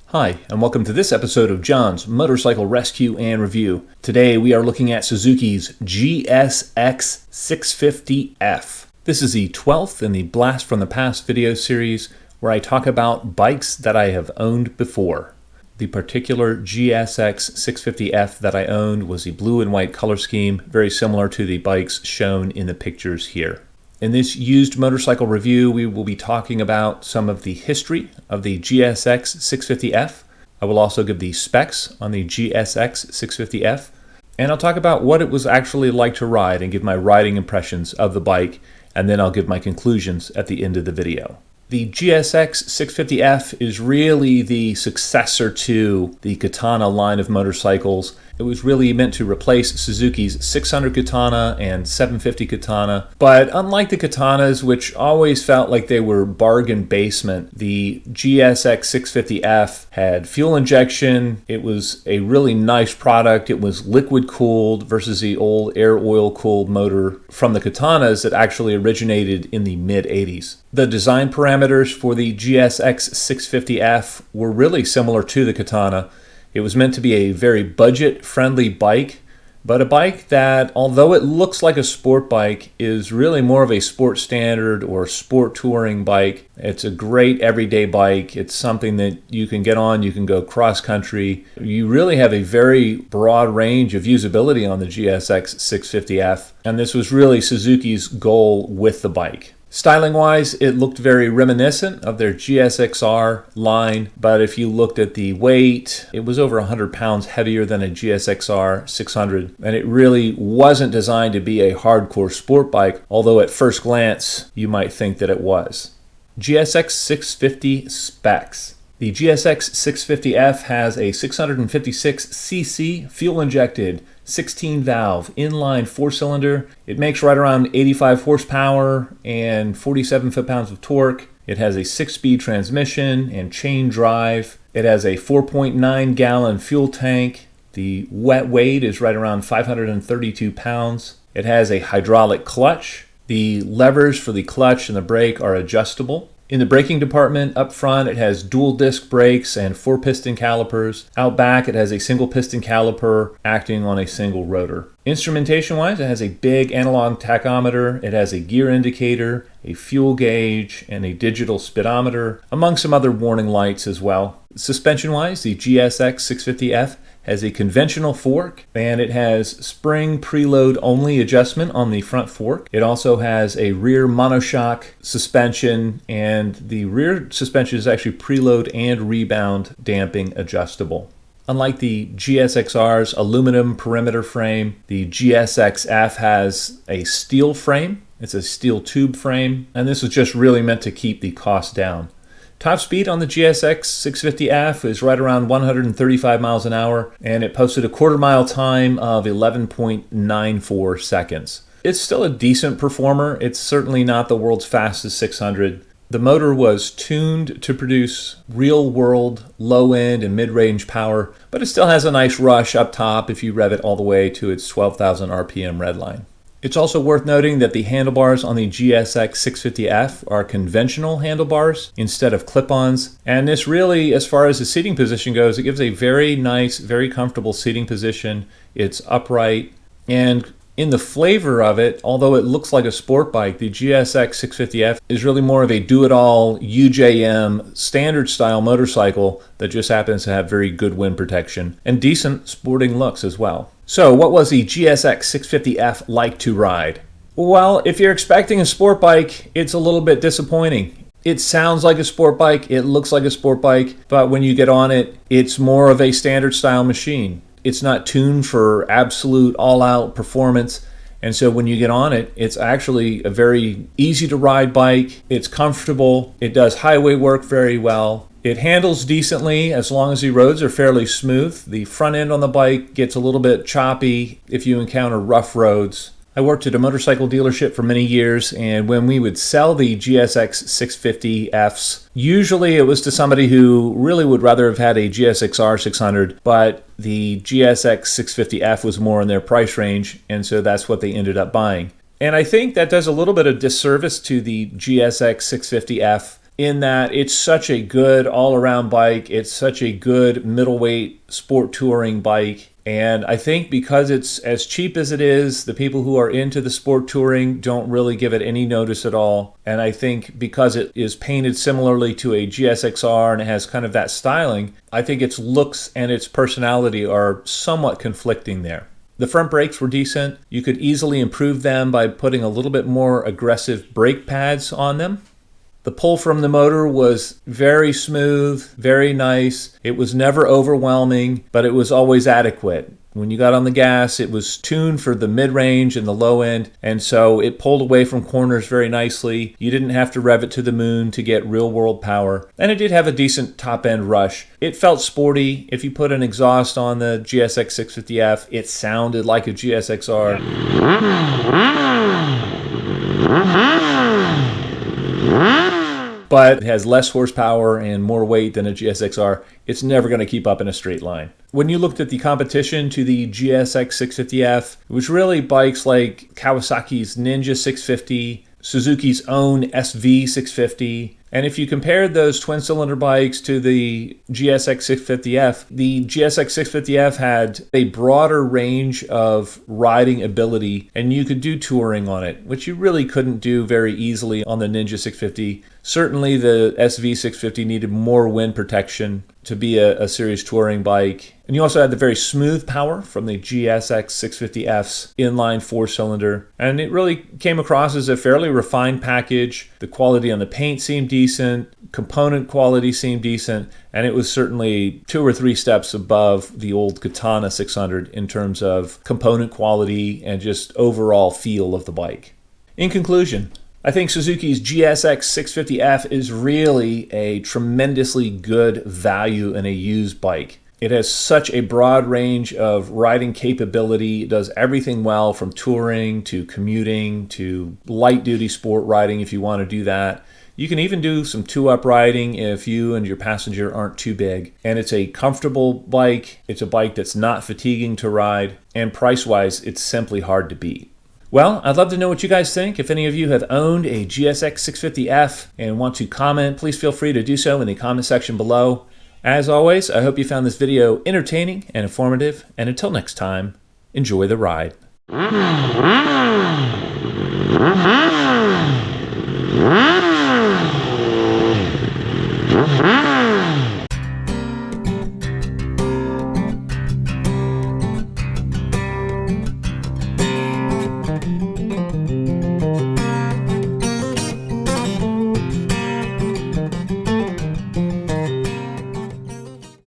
Hi, and welcome to this episode of John's Motorcycle Rescue and Review. Today we are looking at Suzuki's GSX650F. This is the 12th in the Blast from the Past video series where I talk about bikes that I have owned before. The particular GSX650F that I owned was the blue and white color scheme, very similar to the bikes shown in the pictures here. In this used motorcycle review, we will be talking about some of the history of the GSX650F. I will also give the specs on the GSX650F, and I'll talk about what it was actually like to ride and give my riding impressions of the bike, and then I'll give my conclusions at the end of the video. The GSX650F is really the successor to the Katana line of motorcycles. It was really meant to replace Suzuki's 600 Katana and 750 Katana. But unlike the Katanas, which always felt like they were bargain basement, the GSX650F had fuel injection. It was a really nice product. It was liquid cooled versus the old air oil cooled motor from the Katanas that actually originated in the mid 80s. The design parameters for the GSX650F were really similar to the Katana. It was meant to be a very budget-friendly bike, but a bike that, although it looks like a sport bike, is really more of a sport standard or sport touring bike. It's a great everyday bike. It's something that you can get on, you can go cross-country. You really have a very broad range of usability on the GSX650F, and this was really Suzuki's goal with the bike. Styling-wise, it looked very reminiscent of their GSX-R line, but if you looked at the weight, it was over 100 pounds heavier than a GSX-R 600, and it really wasn't designed to be a hardcore sport bike, although at first glance, you might think that it was. GSX650 specs. The GSX650F has a 656cc fuel-injected 16-valve inline 4-cylinder. It makes right around 85 horsepower and 47 foot-pounds of torque. It has a 6-speed transmission and chain drive. It has a 4.9-gallon fuel tank. The wet weight is right around 532 pounds. It has a hydraulic clutch. The levers for the clutch and the brake are adjustable. In the braking department, up front, it has dual disc brakes and 4-piston calipers. Out back, it has a single piston caliper acting on a single rotor. Instrumentation-wise, it has a big analog tachometer. It has a gear indicator, a fuel gauge, and a digital speedometer, among some other warning lights as well. Suspension-wise, the GSX650F has a conventional fork, and it has spring preload only adjustment on the front fork. It also has a rear monoshock suspension, and the rear suspension is actually preload and rebound damping adjustable. Unlike the GSX-R's aluminum perimeter frame, the GSX-F has a steel frame. It's a steel tube frame, and this is just really meant to keep the cost down. Top speed on the GSX650F is right around 135 miles an hour, and it posted a quarter-mile time of 11.94 seconds. It's still a decent performer. It's certainly not the world's fastest 600. The motor was tuned to produce real-world low-end and mid-range power, but it still has a nice rush up top if you rev it all the way to its 12,000 RPM redline. It's also worth noting that the handlebars on the GSX650F are conventional handlebars instead of clip-ons. And this really, as far as the seating position goes, it gives a very nice, very comfortable seating position. It's upright. And in the flavor of it, although it looks like a sport bike, the GSX650F is really more of a do-it-all UJM standard style motorcycle that just happens to have very good wind protection and decent sporting looks as well. So what was the GSX650F like to ride? Well, if you're expecting a sport bike, it's a little bit disappointing. It sounds like a sport bike, it looks like a sport bike, but when you get on it, it's more of a standard style machine. It's not tuned for absolute all-out performance, and so when you get on it, it's actually a very easy to ride bike. It's comfortable, it does highway work very well. It handles decently as long as the roads are fairly smooth. The front end on the bike gets a little bit choppy if you encounter rough roads. I worked at a motorcycle dealership for many years, and when we would sell the GSX650Fs, usually it was to somebody who really would rather have had a GSX-R 600, but the GSX650F was more in their price range, and so that's what they ended up buying. And I think that does a little bit of disservice to the GSX650F in that it's such a good all-around bike. It's such a good middleweight sport touring bike. And I think because it's as cheap as it is, the people who are into the sport touring don't really give it any notice at all. And I think because it is painted similarly to a GSX-R and it has kind of that styling, I think its looks and its personality are somewhat conflicting there. The front brakes were decent. You could easily improve them by putting a little bit more aggressive brake pads on them. The pull from the motor was very smooth, very nice. It was never overwhelming, but it was always adequate. When you got on the gas, it was tuned for the mid-range and the low end, and so it pulled away from corners very nicely. You didn't have to rev it to the moon to get real-world power, and it did have a decent top-end rush. It felt sporty. If you put an exhaust on the GSX650F, it sounded like a GSX-R. But it has less horsepower and more weight than a GSX-R. It's never going to keep up in a straight line. When you looked at the competition to the GSX650F, it was really bikes like Kawasaki's Ninja 650, Suzuki's own SV650, and if you compared those twin-cylinder bikes to the GSX650F, the GSX650F had a broader range of riding ability, and you could do touring on it, which you really couldn't do very easily on the Ninja 650. Certainly the SV650 needed more wind protection to be a serious touring bike. And you also had the very smooth power from the GSX650F's inline 4-cylinder. And it really came across as a fairly refined package. The quality on the paint seemed decent, component quality seemed decent, and it was certainly 2 or 3 steps above the old Katana 600 in terms of component quality and just overall feel of the bike. In conclusion, I think Suzuki's GSX650F is really a tremendously good value in a used bike. It has such a broad range of riding capability. It does everything well from touring to commuting to light-duty sport riding if you want to do that. You can even do some two-up riding if you and your passenger aren't too big. And it's a comfortable bike. It's a bike that's not fatiguing to ride. And price-wise, it's simply hard to beat. Well, I'd love to know what you guys think. If any of you have owned a GSX650F and want to comment, please feel free to do so in the comment section below. As always, I hope you found this video entertaining and informative, and until next time, enjoy the ride.